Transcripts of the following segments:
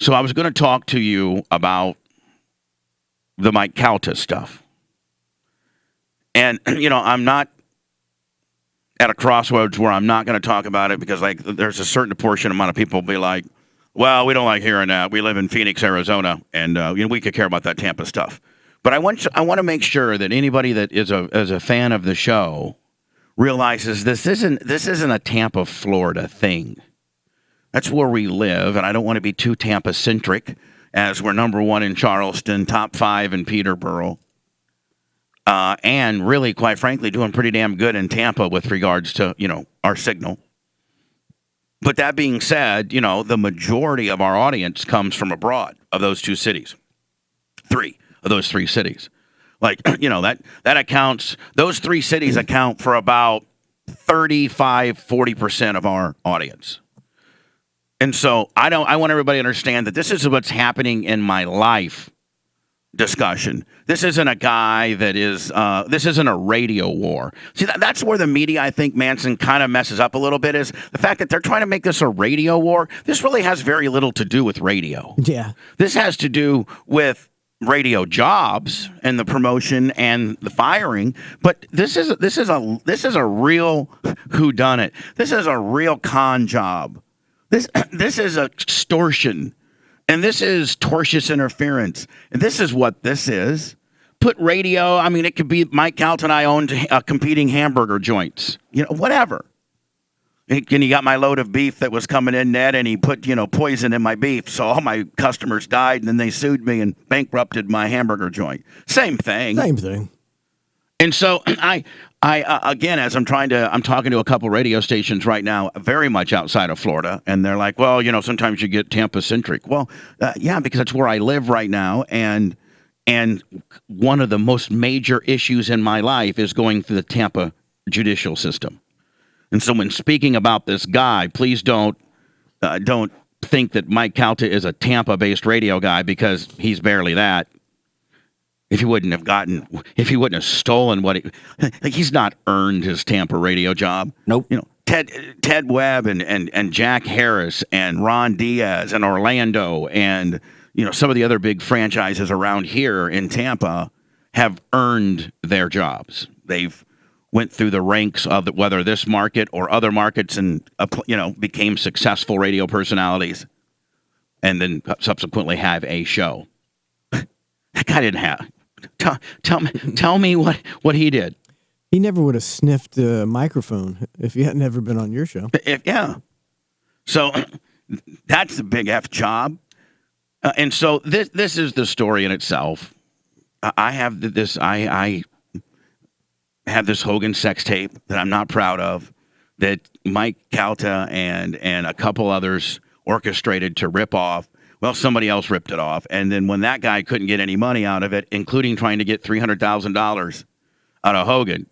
So I was going to talk to you about the Mike Calta stuff. And, I'm not at a crossroads where I'm not going to talk about it because, there's a certain portion amount of people will be like, well, we don't like hearing that. We live in Phoenix, Arizona, and, we could care about that Tampa stuff. But I want to make sure that anybody that is a fan of the show realizes this isn't a Tampa, Florida thing. That's where we live, and I don't want to be too Tampa-centric, as we're number 1 in Charleston, top 5 in Peterborough, and really, quite frankly, doing pretty damn good in Tampa with regards to, our signal. But that being said, the majority of our audience comes from abroad of those 2 cities. 3 of those 3 cities. That accounts, those 3 cities account for about 35-40% of our audience. And so I want everybody to understand that this is what's happening in my life discussion. This isn't a guy that is, this isn't a radio war. See, that's where the media, I think, Manson kind of messes up a little bit, is the fact that they're trying to make this a radio war. This really has very little to do with radio. Yeah. This has to do with radio jobs and the promotion and the firing, but this is a real whodunit. This is a real con job. This is extortion, and this is tortious interference. And this is what this is. Put radio. I mean, it could be Mike Calta and I owned competing hamburger joints. Whatever. And he got my load of beef that was coming in, Ned, and he put, poison in my beef. So all my customers died, and then they sued me and bankrupted my hamburger joint. Same thing. Same thing. And so I again, as I'm talking to a couple radio stations right now, very much outside of Florida, and they're like, well, sometimes you get Tampa-centric. Well, yeah, because that's where I live right now, and one of the most major issues in my life is going through the Tampa judicial system. And so when speaking about this guy, please don't think that Mike Calta is a Tampa-based radio guy, because he's barely that. If he wouldn't have stolen he's not earned his Tampa radio job. Nope. Ted Webb and Jack Harris and Ron Diaz and Orlando and, some of the other big franchises around here in Tampa have earned their jobs. They've went through the ranks of whether this market or other markets and, became successful radio personalities and then subsequently have a show. That guy didn't have. Tell me what he did. He never would have sniffed a microphone if he hadn't ever been on your show. Yeah. So that's a big F job. And so this is the story in itself. I have this Hogan sex tape that I'm not proud of, that Mike Calta and a couple others orchestrated to rip off. Well, somebody else ripped it off. And then when that guy couldn't get any money out of it, including trying to get $300,000 out of Hogan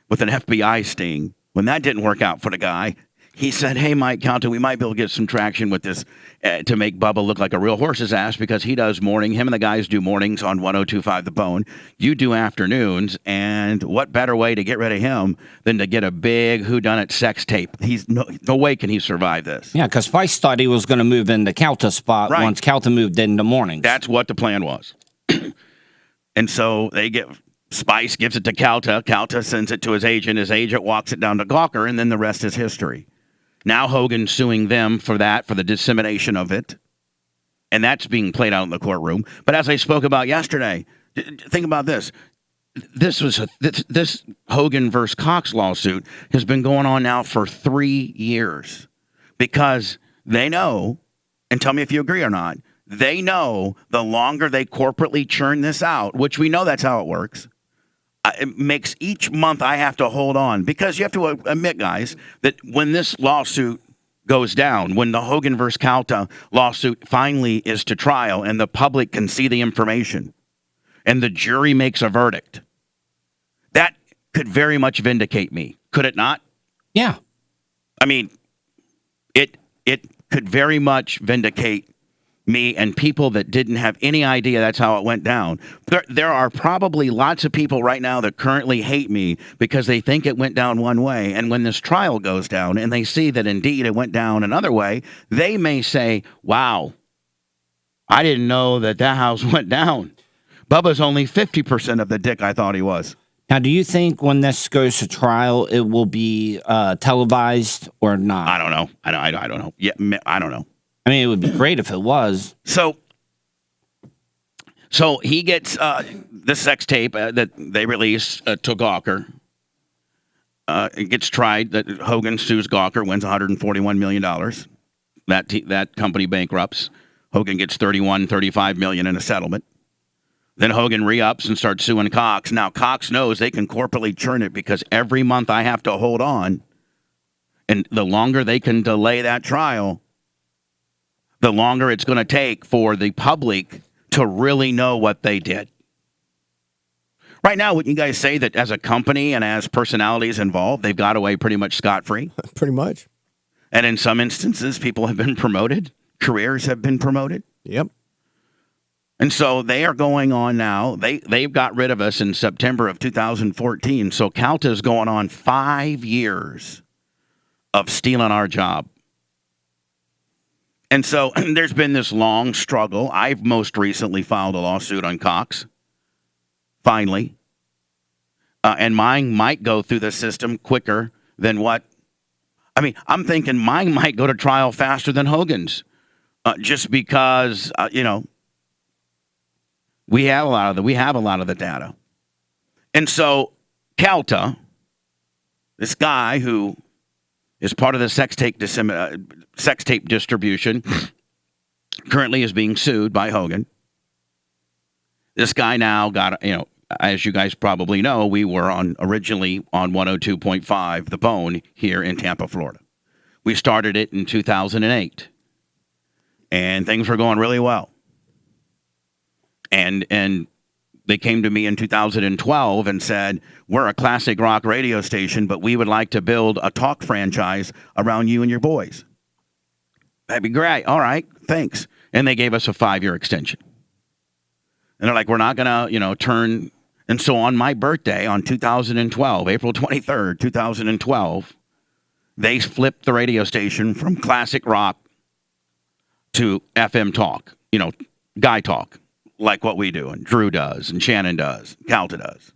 with an FBI sting, when that didn't work out for the guy, he said, hey, Mike Calta, we might be able to get some traction with this to make Bubba look like a real horse's ass, because he does morning. Him and the guys do mornings on 102.5 The Bone. You do afternoons. And what better way to get rid of him than to get a big whodunit sex tape? He's no way can he survive this. Yeah, because Spice thought he was going to move in the Calta spot once Calta moved in the mornings. That's what the plan was. And so Spice gives it to Calta. Calta sends it to his agent. His agent walks it down to Gawker, and then the rest is history. Now Hogan suing them for the dissemination of it. And that's being played out in the courtroom. But as I spoke about yesterday, think about this. This Hogan versus Cox lawsuit has been going on now for 3 years, because they know, and tell me if you agree or not, they know the longer they corporately churn this out, which we know that's how it works, it makes each month I have to hold on, because you have to admit, guys, that when this lawsuit goes down, when the Hogan versus Calta lawsuit finally is to trial and the public can see the information and the jury makes a verdict, that could very much vindicate me. Could it not? Yeah. I mean, it could very much vindicate me and people that didn't have any idea that's how it went down. There are probably lots of people right now that currently hate me because they think it went down one way. And when this trial goes down and they see that indeed it went down another way, they may say, wow, I didn't know that house went down. Bubba's only 50% of the dick I thought he was. Now, do you think when this goes to trial, it will be televised or not? I don't know. I don't know. Yeah, I don't know. I mean, it would be great if it was. So he gets the sex tape that they release to Gawker. It gets tried. That Hogan sues Gawker, wins $141 million. That company bankrupts. Hogan gets $35 million in a settlement. Then Hogan re-ups and starts suing Cox. Now, Cox knows they can corporately churn it because every month I have to hold on. And the longer they can delay that trial, the longer it's going to take for the public to really know what they did. Right now, wouldn't you guys say that as a company and as personalities involved, they've got away pretty much scot-free? Pretty much. And in some instances, people have been promoted. Careers have been promoted. Yep. And so they are going on now. They've got rid of us in September of 2014. So Calta is going on 5 years of stealing our job. And so there's been this long struggle. I've most recently filed a lawsuit on Cox. Finally. And mine might go through the system quicker than what. I mean, I'm thinking mine might go to trial faster than Hogan's. Just because, we have a lot of the data. And so Calta, this guy who is part of the sex tape distribution, currently is being sued by Hogan. This guy now got, as you guys probably know, we were originally on 102.5 The Bone here in Tampa, Florida. We started it in 2008. And things were going really well. And they came to me in 2012 and said, we're a classic rock radio station, but we would like to build a talk franchise around you and your boys. That'd be great. All right, thanks. And they gave us a 5-year extension. And they're like, we're not going to, turn. And so on my birthday on 2012, April 23rd, 2012, they flipped the radio station from classic rock to FM talk, guy talk, like what we do, and Drew does, and Shannon does, Calta does.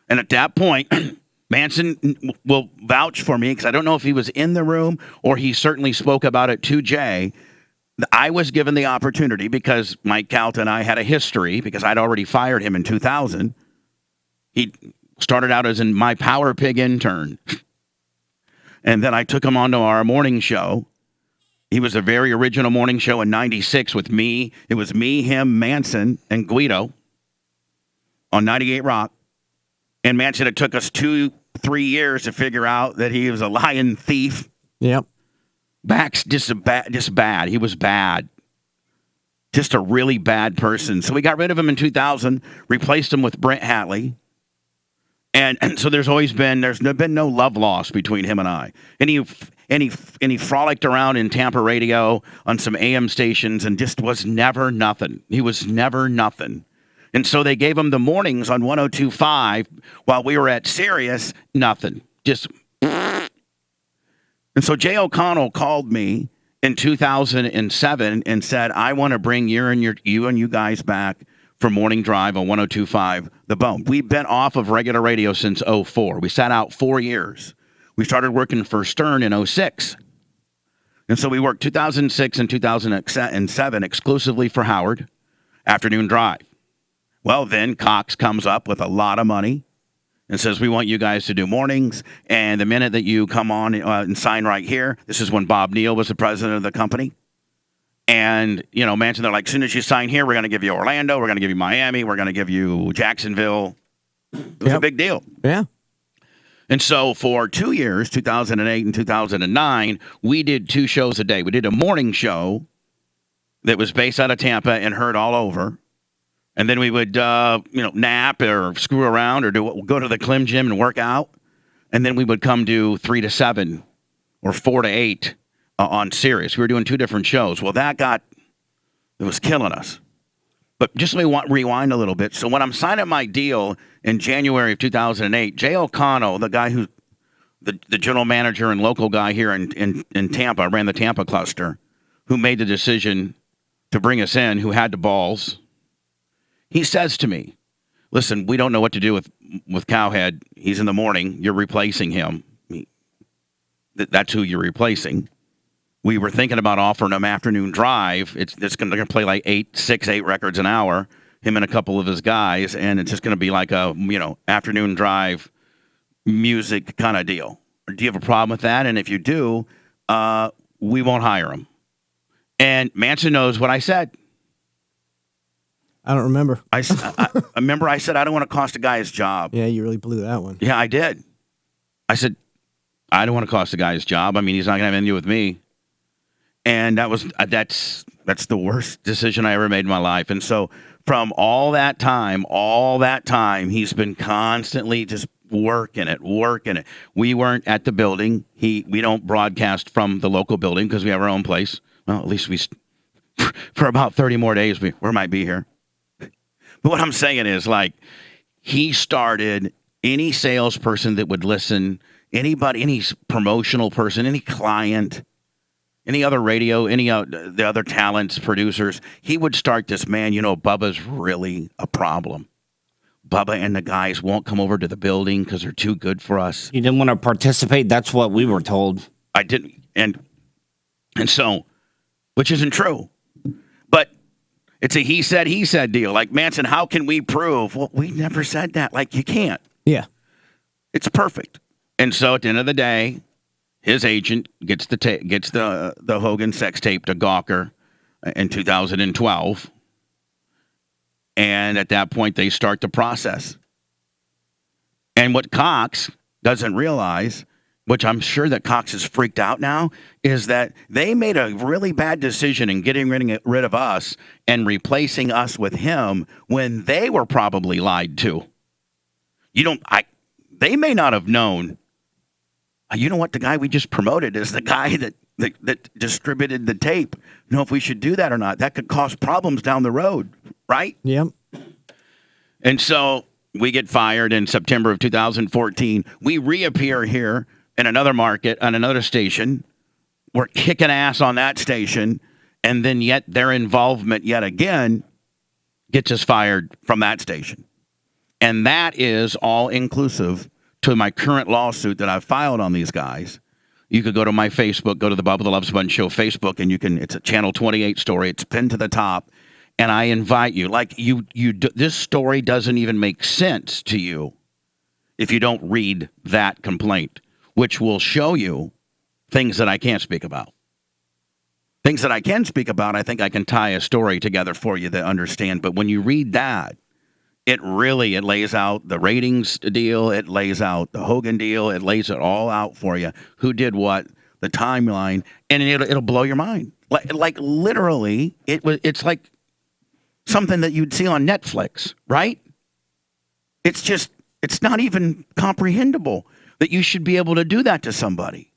And at that point, Manson will vouch for me, because I don't know if he was in the room or he certainly spoke about it to Jay. I was given the opportunity because Mike Calta and I had a history, because I'd already fired him in 2000. He started out as my Power Pig intern. And then I took him onto our morning show. He was a very original morning show in 96 with me. It was me, him, Manson, and Guido on 98 Rock. And Manson, it took us 2-3 years to figure out that he was a lying thief. Yep. Back's just bad. He was bad. Just a really bad person. So we got rid of him in 2000, replaced him with Brent Hatley. And so there's been no love lost between him and I. And he frolicked around in Tampa radio on some AM stations and just was never nothing. He was never nothing. And so they gave him the mornings on 102.5 while we were at Sirius, nothing. Just. And so Jay O'Connell called me in 2007 and said, I want to bring you and you guys back for Morning Drive on 102.5 The Bone. We've been off of regular radio since 2004. We sat out 4 years. We started working for Stern in 2006. And so we worked 2006 and 2007 exclusively for Howard, Afternoon Drive. Well, then Cox comes up with a lot of money and says, we want you guys to do mornings. And the minute that you come on and sign right here, this is when Bob Neal was the president of the company. And, Manson, they're like, as soon as you sign here, we're going to give you Orlando, we're going to give you Miami, we're going to give you Jacksonville. It was a big deal. Yeah. And so for 2 years, 2008 and 2009, we did 2 shows a day. We did a morning show that was based out of Tampa and heard all over. And then we would, nap or screw around or go to the Clim Gym and work out. And then we would come do 3 to 7 or 4 to 8 on Sirius. We were doing 2 different shows. Well, it was killing us. But just let me rewind a little bit. So when I'm signing my deal in January of 2008, Jay O'Connell, the guy who, the general manager and local guy here in Tampa, ran the Tampa cluster, who made the decision to bring us in, who had the balls, he says to me, listen, we don't know what to do with Cowhead. He's in the morning. You're replacing him. That's who you're replacing. We were thinking about offering him afternoon drive. It's going to play like 8 records an hour, him and a couple of his guys, and it's just going to be like a, afternoon drive music kind of deal. Do you have a problem with that? And if you do, we won't hire him. And Manson knows what I said. I don't remember. I remember I said I don't want to cost a guy his job. Yeah, you really blew that one. Yeah, I did. I said, I don't want to cost a guy his job. I mean, he's not going to have anything to do with me. And that's the worst decision I ever made in my life. And so from all that time, he's been constantly just working it. We weren't at the building. We don't broadcast from the local building because we have our own place. Well, at least for about 30 more days, we might be here. But what I'm saying is, like, he started any salesperson that would listen, anybody, any promotional person, any client, any other radio, the other talents, producers, he would start this, man, Bubba's really a problem. Bubba and the guys won't come over to the building because they're too good for us. You didn't want to participate? That's what we were told. I didn't. And so, which isn't true. But it's a he said deal. Like, Manson, how can we prove? Well, we never said that. Like, you can't. Yeah. It's perfect. And so at the end of the day, his agent gets the Hogan sex tape to Gawker in 2012. And at that point, they start the process. And what Cox doesn't realize, which I'm sure that Cox is freaked out now, is that they made a really bad decision in getting rid of us and replacing us with him when they were probably lied to. They may not have known. You know what? The guy we just promoted is the guy that distributed the tape. Know if we should do that or not. That could cause problems down the road, right? Yep. And so we get fired in September of 2014. We reappear here in another market, on another station. We're kicking ass on that station. And then yet their involvement yet again gets us fired from that station. And that is all inclusive to my current lawsuit that I've filed on these guys. You could go to my Facebook, go to the Bubba the Love Sponge Show Facebook, and it's a Channel 28 story. It's pinned to the top. And I invite you, this story doesn't even make sense to you if you don't read that complaint, which will show you things that I can't speak about. Things that I can speak about, I think I can tie a story together for you that understand. But when you read that, it lays out the ratings deal. It lays out the Hogan deal. It lays it all out for you. Who did what, the timeline, and it'll blow your mind. Like literally, it's like something that you'd see on Netflix, right? It's not even comprehensible that you should be able to do that to somebody.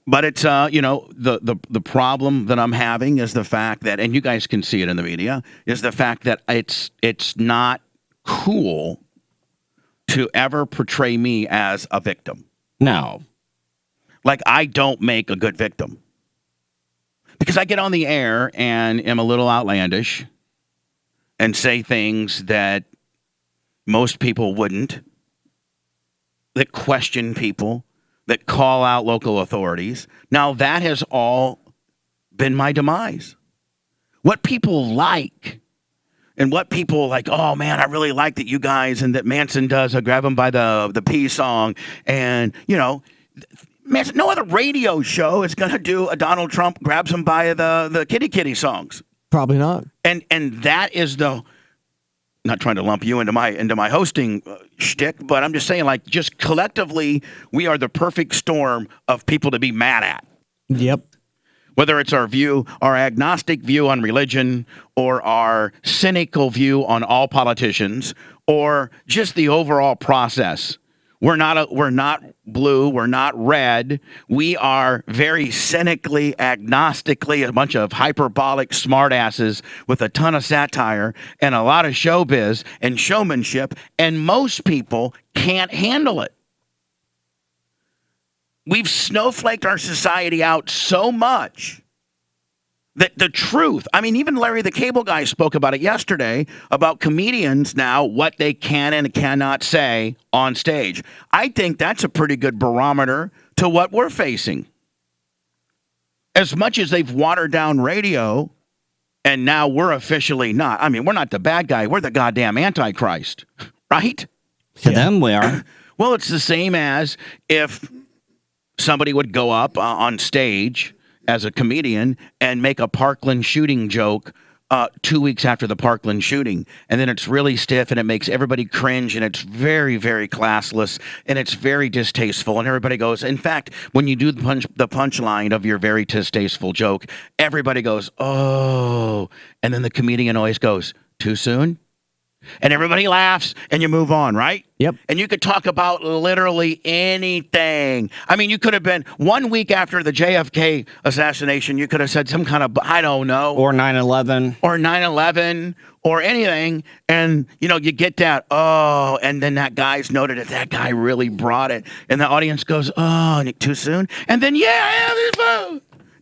But it's, the problem that I'm having is the fact that, and you guys can see it in the media, is the fact that it's not cool to ever portray me as a victim. No. Like, I don't make a good victim. Because I get on the air and am a little outlandish and say things that most people wouldn't, that question people, that call out local authorities. Now, that has all been my demise. What people like, and what people like, oh, man, I really like that you guys, and that Manson does, I grab him by the P song, and, Manson, no other radio show is going to do a Donald Trump grabs him by the kitty songs. Probably not. And that is not trying to lump you into my hosting shtick, but I'm just saying, just collectively, we are the perfect storm of people to be mad at. Yep. Whether it's our agnostic view on religion, or our cynical view on all politicians, or just the overall process. We're not blue. We're not red. We are very cynically, agnostically, a bunch of hyperbolic smartasses with a ton of satire and a lot of showbiz and showmanship, and most people can't handle it. We've snowflaked our society out so much The truth. I mean, even Larry the Cable Guy spoke about it yesterday, about comedians now, what they can and cannot say on stage. I think that's a pretty good barometer to what we're facing. As much as they've watered down radio, and now we're officially not. I mean, we're not the bad guy. We're the goddamn Antichrist, right? To them, we are. Well, it's the same as if somebody would go up on stage as a comedian and make a Parkland shooting joke 2 weeks after the Parkland shooting. And then it's really stiff and it makes everybody cringe and it's very, very classless and it's very distasteful. And everybody goes, in fact, when you do the punchline of your very distasteful joke, everybody goes, oh. And then the comedian always goes, too soon? And everybody laughs and you move on, right? Yep. And you could talk about literally anything. I mean, you could have been 1 week after the JFK assassination, you could have said some kind of, I don't know. Or 9/11. Or 9/11 or anything. And, you know, you get that, oh, and then that guy's noted that guy really brought it. And the audience goes, oh, too soon? And then,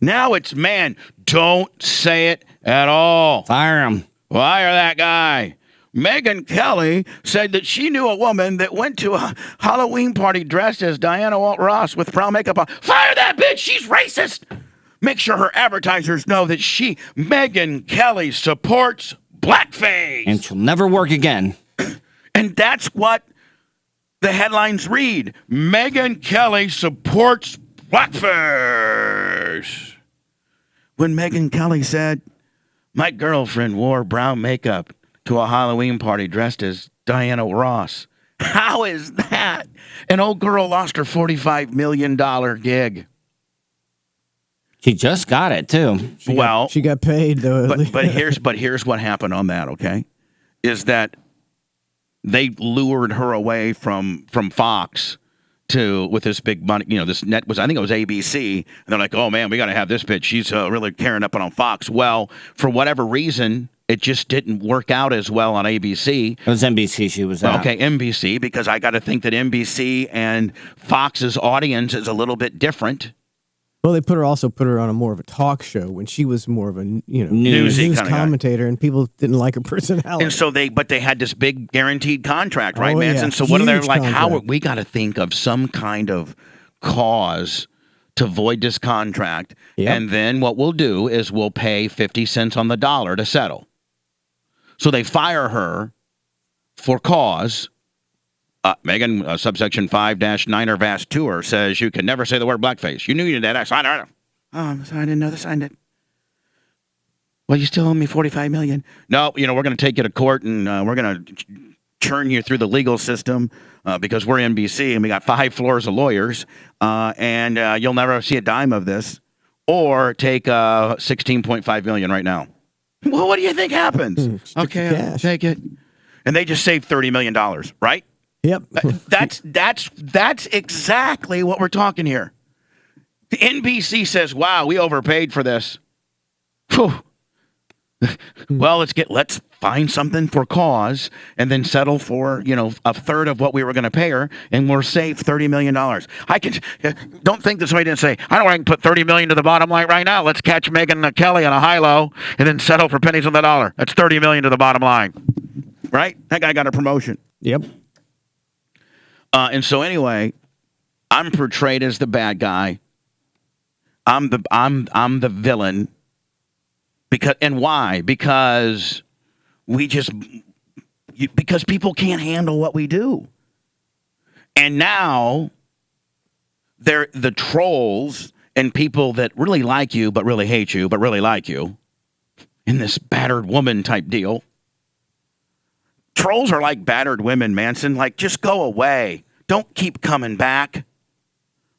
now it's, man, don't say it at all. Fire him. Fire that guy. Megyn Kelly said that she knew a woman that went to a Halloween party dressed as Diana Ross with brown makeup on. Fire that bitch! She's racist! Make sure her advertisers know that Megyn Kelly, supports blackface. And she'll never work again. And that's what the headlines read. Megyn Kelly supports blackface. When Megyn Kelly said, my girlfriend wore brown makeup to a Halloween party dressed as Diana Ross. How is that? An old girl lost her $45 million gig. She just got it, too. She got paid, though. But here's what happened on that, okay? Is that they lured her away from Fox with this big money, you know, this net was, I think it was ABC, and they're like, oh man, we got to have this bitch. She's really carrying up on Fox. Well, for whatever reason, it just didn't work out as well on ABC. It was NBC she was at. Okay, NBC, because I got to think that NBC and Fox's audience is a little bit different. Well, they put her on a more of a talk show when she was more of a Newsy news kind of commentator, and people didn't like her personality. And so they had this big guaranteed contract, right, Manson? Yeah. So what are they like? Huge How contract. we got to think of some kind of cause to void this contract, and then what we'll do is we'll pay 50 cents on the dollar to settle. So they fire her for cause. Megan, subsection 5-9 Vast Tour says you can never say the word blackface. You knew you did that. I signed it. Oh, I'm sorry, I didn't know they signed it. Well, you still owe me $45 million. No, we're going to take you to court and we're going to churn you through the legal system because we're NBC and we got 5 floors of lawyers and you'll never see a dime of this, or take $16.5 million right now. Well, what do you think happens? Okay, I'll take it. And they just saved $30 million, right? Yep. That's exactly what we're talking here. The NBC says, wow, we overpaid for this. Whew. Well, let's find something for cause and then settle for, a third of what we were going to pay her, and we'll save $30 million. Don't think that somebody didn't say, I don't want to put $30 million to the bottom line right now. Let's catch Megyn Kelly on a high-low and then settle for pennies on the dollar. That's $30 million to the bottom line. Right? That guy got a promotion. Yep. And so anyway, I'm portrayed as the bad guy. I'm the villain. Why? Because because people can't handle what we do. And now they're the trolls and people that really like you but really hate you but really like you in this battered woman type deal. Trolls are like battered women, Manson. Like, just go away. Don't keep coming back.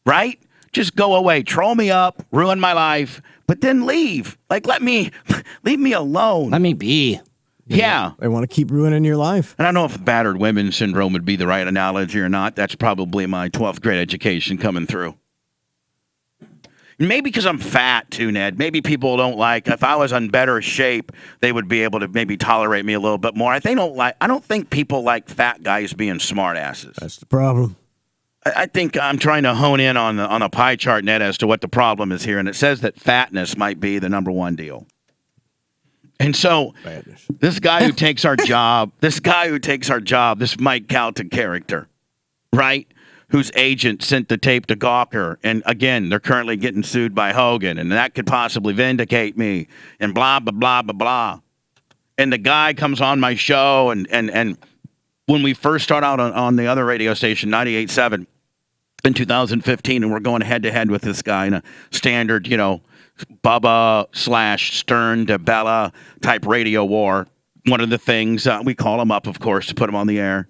Right? Just go away. Troll me up, ruin my life, but then leave. Like, leave me alone. Let me be. Yeah. They want to keep ruining your life. And I don't know if battered women syndrome would be the right analogy or not. That's probably my 12th grade education coming through. Maybe because I'm fat too, Ned. Maybe people don't like, if I was in better shape, they would be able to maybe tolerate me a little bit more. I don't think people like fat guys being smart asses. That's the problem. I think I'm trying to hone in on a pie chart, Ned, as to what the problem is here, and it says that fatness might be the number one deal. And so this guy who takes our job, this Mike Calta character, right, whose agent sent the tape to Gawker, and again, they're currently getting sued by Hogan, and that could possibly vindicate me, and blah, blah, blah, blah, blah. And the guy comes on my show, and when we first start out on the other radio station, 98.7, in 2015, and we're going head-to-head with this guy in a standard, Bubba / Stern to Bella type radio war. One of the things, we call him up, of course, to put him on the air.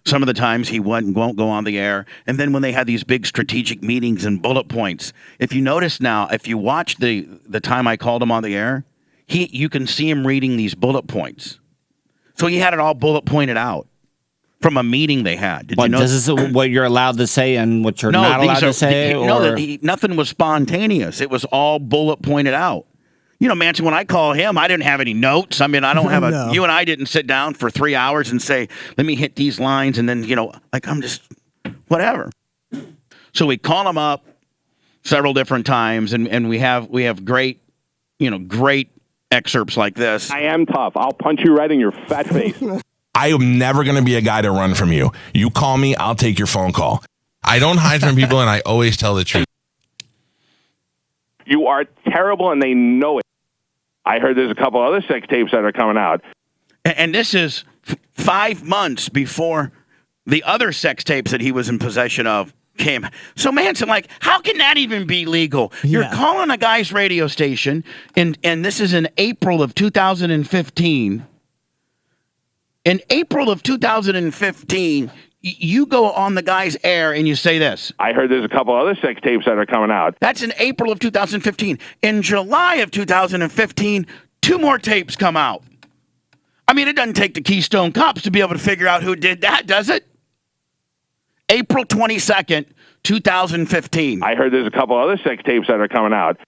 Some of the times he won't go on the air. And then when they had these big strategic meetings and bullet points, if you notice now, if you watch the time I called him on the air, you can see him reading these bullet points. So he had it all bullet pointed out from a meeting they had. Did you know? This is what you're allowed to say and what you're not allowed to say? Nothing was spontaneous. It was all bullet pointed out. Manson, when I call him, I didn't have any notes. I mean, I don't have No. you and I didn't sit down for 3 hours and say, let me hit these lines. And then, I'm just, whatever. So we call him up several different times, and we have great, great excerpts like this. I am tough. I'll punch you right in your fat face. I am never going to be a guy to run from you. You call me, I'll take your phone call. I don't hide from people, and I always tell the truth. You are terrible, and they know it. I heard there's a couple other sex tapes that are coming out. And this is 5 months before the other sex tapes that he was in possession of came. So Manson, how can that even be legal? Yeah. You're calling a guy's radio station, and this is in April of 2015. In April of 2015, you go on the guy's air and you say this. I heard there's a couple other sex tapes that are coming out. That's in April of 2015. In July of 2015, 2 more tapes come out. I mean, it doesn't take the Keystone Cops to be able to figure out who did that, does it? April 22nd, 2015. I heard there's a couple other sex tapes that are coming out.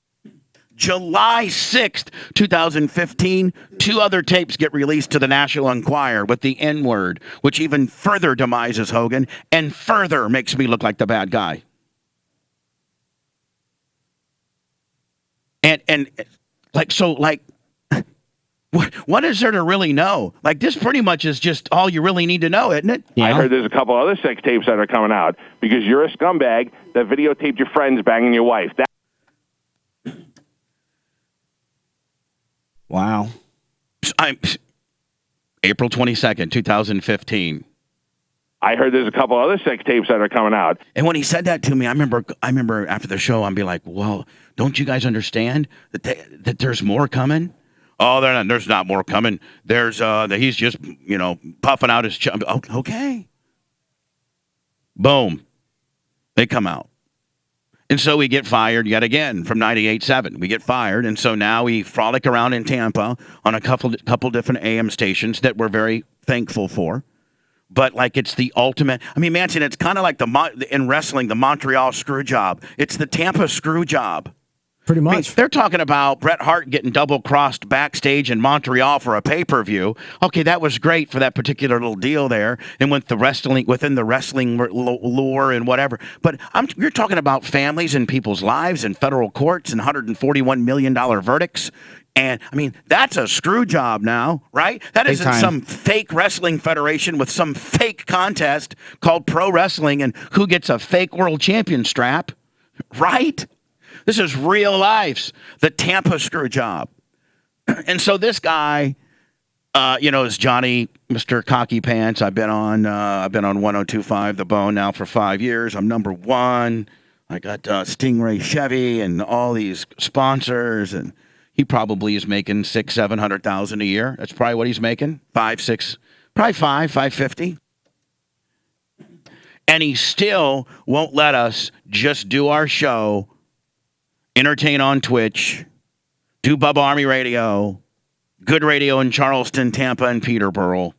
July 6th, 2015, 2 other tapes get released to the National Enquirer with the N-word, which even further demises Hogan and further makes me look like the bad guy. And what is there to really know? This pretty much is just all you really need to know, isn't it? Yeah. I heard there's a couple other sex tapes that are coming out because you're a scumbag that videotaped your friends banging your wife. Wow. April 22nd, 2015. I heard there's a couple other sex tapes that are coming out. And when he said that to me, I remember after the show, I'd be like, well, don't you guys understand that there's more coming? Oh, there's not more coming. There's he's just, puffing out his chest. Okay. Boom. They come out. And so we get fired yet again from 98.7. We get fired, and so now we frolic around in Tampa on a couple different AM stations that we're very thankful for. But it's the ultimate. I mean, Manson, it's kind of like in wrestling, the Montreal screw job. It's the Tampa screw job. Pretty I mean, much. they're talking about Bret Hart getting double-crossed backstage in Montreal for a pay-per-view. Okay, that was great for that particular little deal there, and within the wrestling lore and whatever. But you're talking about families and people's lives and federal courts and $141 million verdicts. And, I mean, that's a screw job now, right? That Big isn't time. some fake wrestling federation with some fake contest called pro wrestling and who gets a fake world champion strap, right? This is real life, the Tampa screw job. And so this guy, is Johnny, Mr. Cocky Pants. I've been on 102.5 The Bone now for 5 years. I'm number 1. I got Stingray Chevy and all these sponsors, and he probably is making $600,000-700,000 a year. That's probably what he's making. 5, 6, probably 550. And he still won't let us just do our show, entertain on Twitch, do Bubba Army Radio, good radio in Charleston, Tampa, and Peterborough.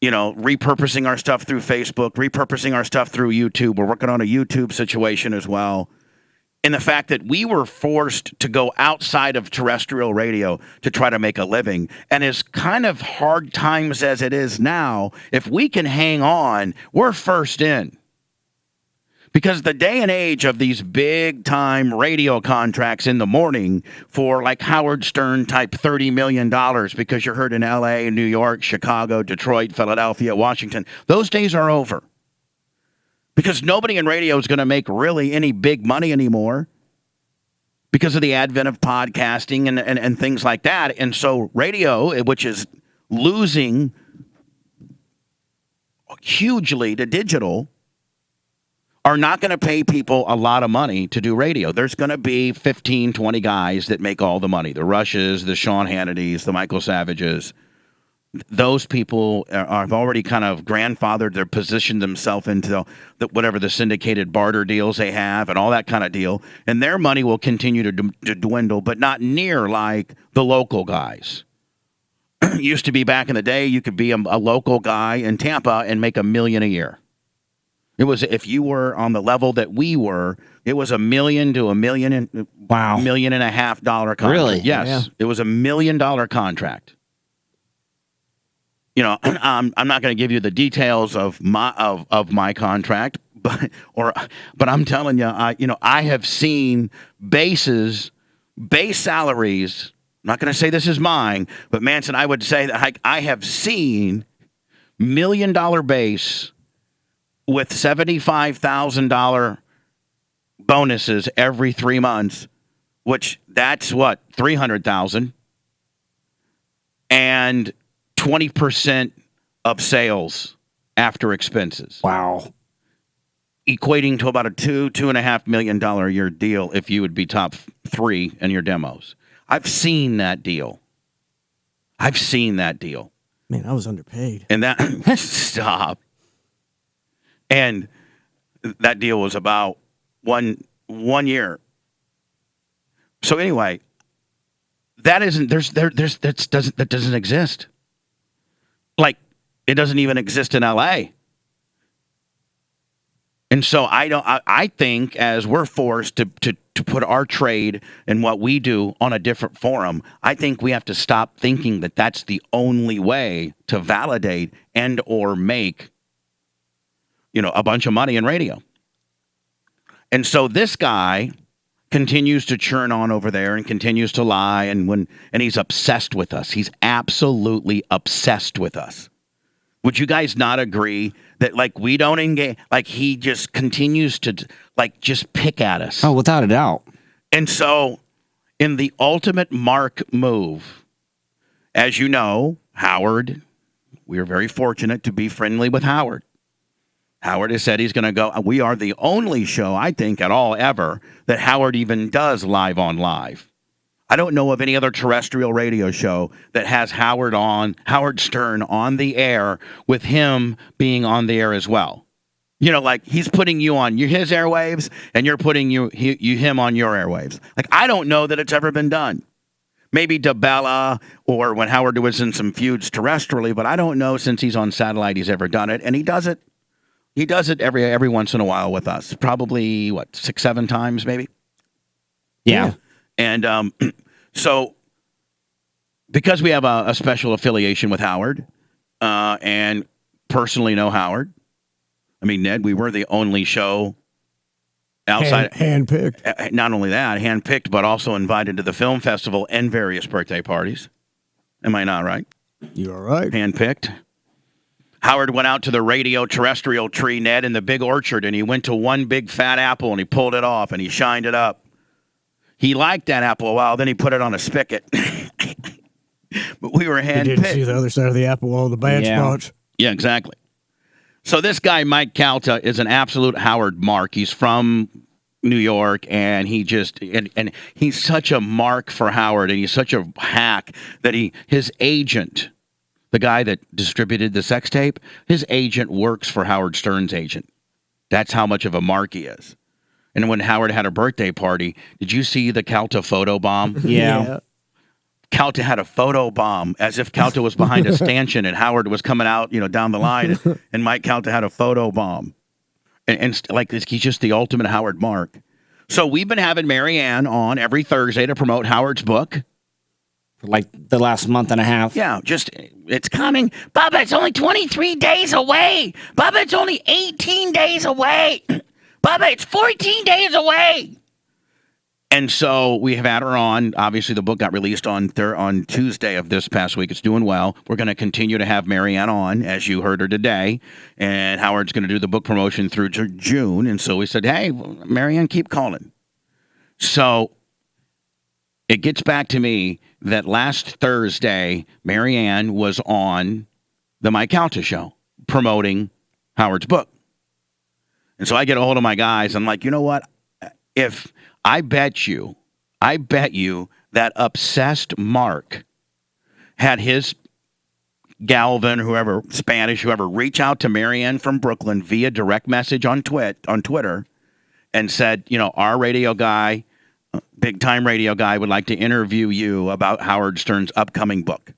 Repurposing our stuff through Facebook, repurposing our stuff through YouTube. We're working on a YouTube situation as well. And the fact that we were forced to go outside of terrestrial radio to try to make a living. And as kind of hard times as it is now, if we can hang on, we're first in. Because the day and age of these big time radio contracts in the morning for like Howard Stern type $30 million because you're heard in LA, New York, Chicago, Detroit, Philadelphia, Washington, those days are over. Because nobody in radio is going to make really any big money anymore because of the advent of podcasting and things like that. And so radio, which is losing hugely to digital, are not going to pay people a lot of money to do radio. There's going to be 15, 20 guys that make all the money. The Rushes, the Sean Hannitys, the Michael Savages. Those people have already kind of grandfathered, they're positioned themselves into whatever the syndicated barter deals they have and all that kind of deal. And their money will continue to dwindle, but not near like the local guys. Used to be back in the day, you could be a local guy in Tampa and make $1 million a year. It was, if you were on the level that we were, it was $1 million to $1.5 million contract. Really? Yes. Yeah. It was $1 million contract. You know, I'm not going to give you the details of my contract, but I'm telling you, I have seen base salaries. I'm not going to say this is mine, but Manson, I would say that I have seen $1 million base with $75,000 bonuses every 3 months, which that's what, $300,000, and 20% of sales after expenses. Wow. Equating to about a $2.5 million a year deal if you would be top 3 in your demos. I've seen that deal. Man, I was underpaid. And that, stop. And that deal was about one year. So anyway, that doesn't exist. Like, it doesn't even exist in LA. And so I think as we're forced to put our trade and what we do on a different forum, I think we have to stop thinking that that's the only way to validate and or make, a bunch of money in radio. And so this guy continues to churn on over there and continues to lie, and he's obsessed with us. He's absolutely obsessed with us. Would you guys not agree that we don't engage, he just continues to just pick at us? Oh, without a doubt. And so in the ultimate Mark move, as you know, Howard, we are very fortunate to be friendly with Howard. Howard has said he's going to go. We are the only show, I think, at all ever that Howard even does live on live. I don't know of any other terrestrial radio show that has Howard Stern on the air with him being on the air as well. He's putting you on his airwaves and you're putting him on your airwaves. I don't know that it's ever been done. Maybe DeBella or when Howard was in some feuds terrestrially, but I don't know since he's on satellite he's ever done it. And he does it. He does it every once in a while with us. Probably, 6-7 times maybe? Yeah. And so because we have a special affiliation with Howard and personally know Howard, I mean, Ned, we were the only show outside. Handpicked. Not only that, handpicked, but also invited to the film festival and various birthday parties. Am I not right? You are right. Handpicked. Howard went out to the radio terrestrial tree, Ned, in the big orchard, and he went to one big fat apple, and he pulled it off, and he shined it up. He liked that apple a while, then he put it on a spigot. But we were handpicked. You didn't see the other side of the apple, all the bad spots. Yeah, exactly. So this guy, Mike Calta, is an absolute Howard mark. He's from New York, and he just and he's such a mark for Howard, and he's such a hack that his agent, the guy that distributed the sex tape, his agent works for Howard Stern's agent. That's how much of a mark he is. And when Howard had a birthday party, did you see the Calta photo bomb? Yeah. Calta had a photo bomb as if Calta was behind a stanchion and Howard was coming out, down the line, and Mike Calta had a photo bomb. And he's just the ultimate Howard mark. So we've been having Marianne on every Thursday to promote Howard's book. For the last month and a half. Yeah, it's coming. Bubba, it's only 23 days away. Bubba, it's only 18 days away. Bubba, it's 14 days away. And so we have had her on. Obviously, the book got released on Tuesday of this past week. It's doing well. We're going to continue to have Marianne on, as you heard her today. And Howard's going to do the book promotion through June. And so we said, hey, Marianne, keep calling. So it gets back to me that last Thursday, Marianne was on the Mike Calta show promoting Howard's book. And so I get a hold of my guys. I'm like, you know what? If I bet you that obsessed Mark had his Galvin, whoever, Spanish, whoever, reach out to Marianne from Brooklyn via direct message on Twitter and said, you know, our radio guy, big time radio guy, would like to interview you about Howard Stern's upcoming book.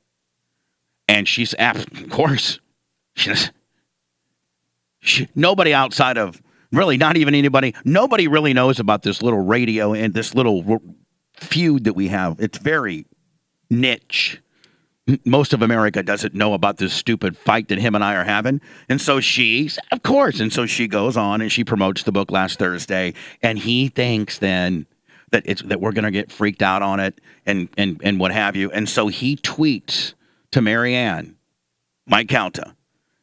And she's, of course, nobody outside of, really, not even anybody. Nobody really knows about this little radio and this little feud that we have. It's very niche. Most of America doesn't know about this stupid fight that him and I are having. And so of course, and so she goes on and she promotes the book last Thursday. And he thinks then that we're going to get freaked out on it and what have you. And so he tweets to Marianne, Mike Calta.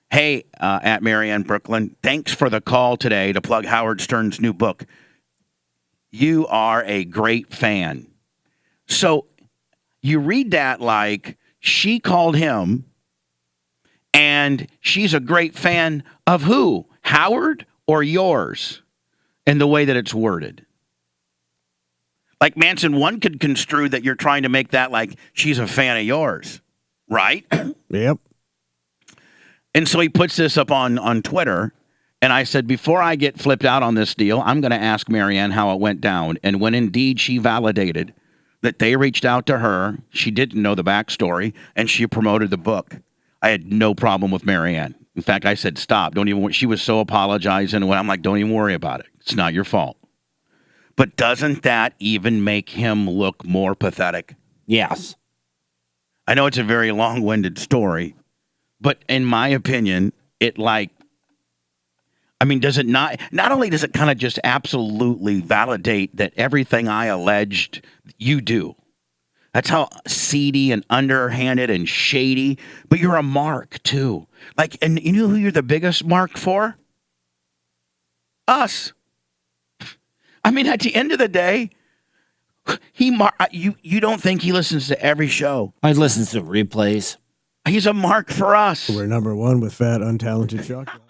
Hey, at Marianne Brooklyn, thanks for the call today to plug Howard Stern's new book. You are a great fan. So you read that like she called him and she's a great fan of who? Howard or yours? In the way that it's worded. Like Manson, one could construe that you're trying to make that like she's a fan of yours, right? Yep. And so he puts this up on Twitter, and I said, before I get flipped out on this deal, I'm going to ask Marianne how it went down. And when indeed she validated that they reached out to her, she didn't know the backstory, and she promoted the book, I had no problem with Marianne. In fact, I said, stop. Don't even. She was so apologizing, and I'm like, don't even worry about it. It's not your fault. But doesn't that even make him look more pathetic? Yes. I know it's a very long-winded story. But in my opinion, does it not only does it kind of just absolutely validate that everything I alleged you do. That's how seedy and underhanded and shady, but you're a mark too. Like, and you know who you're the biggest mark for? Us. I mean, at the end of the day, you don't think he listens to every show. I listen to replays. He's a mark for us. We're number one with fat, untalented shock.